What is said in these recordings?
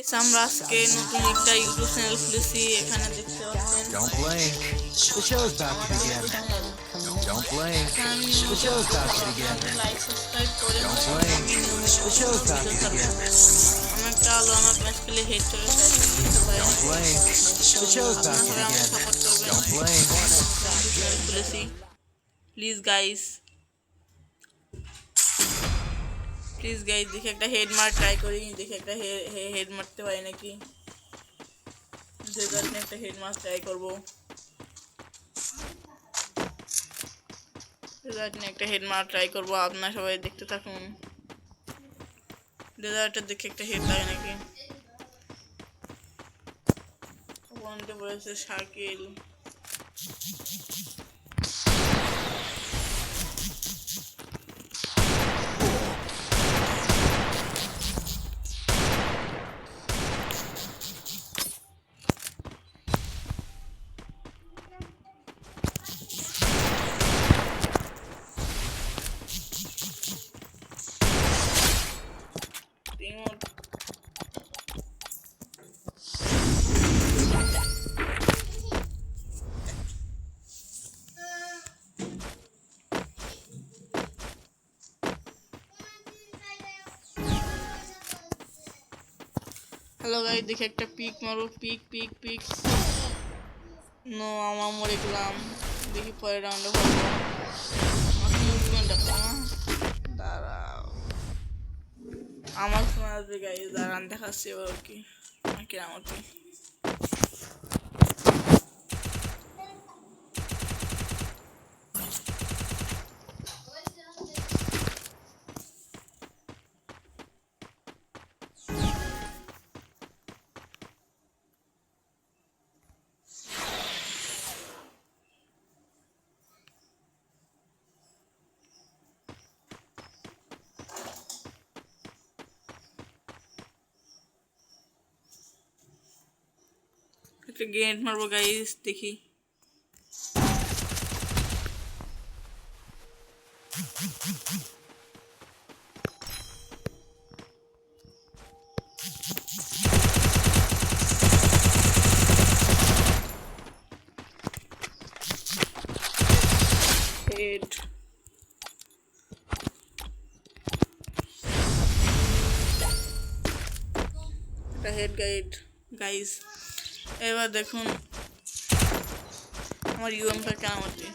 আমরা আজকে নতুন একটা ইউটিউব চ্যানেল খুলেছি। এখানে দেখতে পাচ্ছেন Don't blink. The show's about to begin. Don't blink. The show's about to begin. Like subscribe করে Don't blink. The show's about to begin. আমি একটা আলো আমার ম্যাচ খেলে হেড চলে যায়। Don't blink. The show's about to begin. Don't blink. খুলেছি, please guys দেখে একটা হেড মার ট্রাই করি, দেখে একটা হেড মারতে পারি নাকি। একটা হেড মার ট্রাই করবো। একটা হেড মার ট্রাই করবো, আপনারা সবাই দেখতে থাকুন। ডেজার্টটা দেখে একটা হেড লাগে নাকি। ওখানটা বলেছে শাকিল। হ্যালো গাইস, দেখে একটা পিক মারো, পিক পিক পিক। নো, আমার মরে গেলাম। দেখি পরের রাউন্ডে করবো। মুভমেন্ট দাঁড়াও, আমার শোনা যাবে গাইস। দাঁড়ান দেখাচ্ছি এবার কি আমাকে। একটা গ্রেনেড মারবো গাইস, দেখি। হেড একটা হেড গাইস। এবার দেখুন আমার ইউএমটা কেমন হচ্ছে।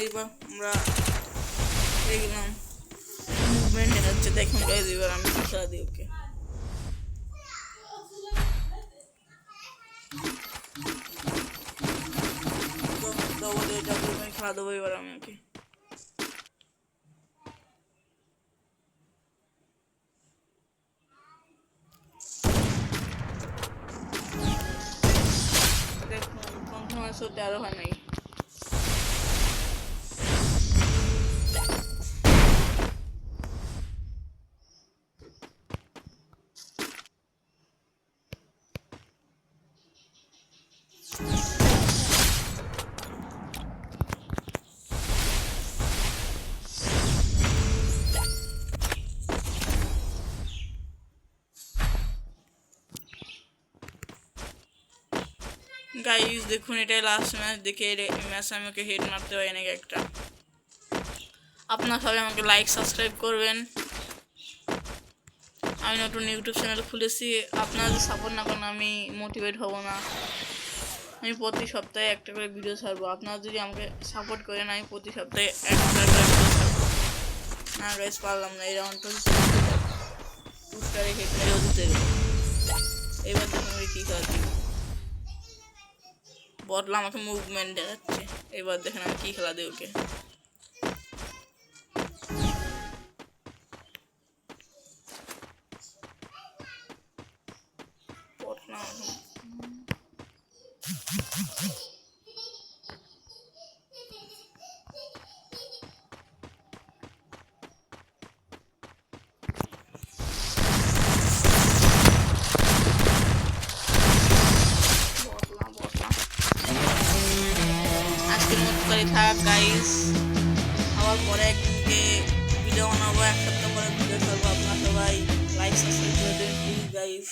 এবার আমরা দেখলাম মুভমেন্ট দেখাচ্ছে। দেখুন গাইস, এবার আমি খেলা দিই ওকে। খেলা দেবো এবার আমি ওকে। আরো হয় নাই। গাইস দেখুন, এটাই লাস্ট ম্যাচ। দেখে ম্যাচ আমাকে হেড মারতে হয় নাকি একটা। আপনারা সবাই আমাকে লাইক সাবস্ক্রাইব করবেন। আমি নতুন ইউটিউব চ্যানেল খুলেছি, আপনারা যদি সাপোর্ট না করেন আমি মোটিভেট হব না। আমি প্রতি সপ্তাহে একটা করে ভিডিও ছাড়বো। আপনারা যদি আমাকে সাপোর্ট করেন আমি প্রতি সপ্তাহে একটা করে ভিডিও ছাড়বো। না গাইস, পারলাম না এই রাউন্ডটা। টুকটারে হেড মেরেও দিতে গেল। এবার দেখুন আমি কী কাজ দিই। বদলা আমাকে মুভমেন্ট দেখাচ্ছে। এবার দেখেন আমি কী খেলা দিই ওকে। বদলা আজকের মতো করে থাক গাইস। পরে একদিনকে ভিডিও বানাবো, এক সপ্তাহ পরে ভিডিও ছাড়বো। আপনারা সবাই লাইক সাবস্ক্রাইব করে দিন প্লিজ গাইস।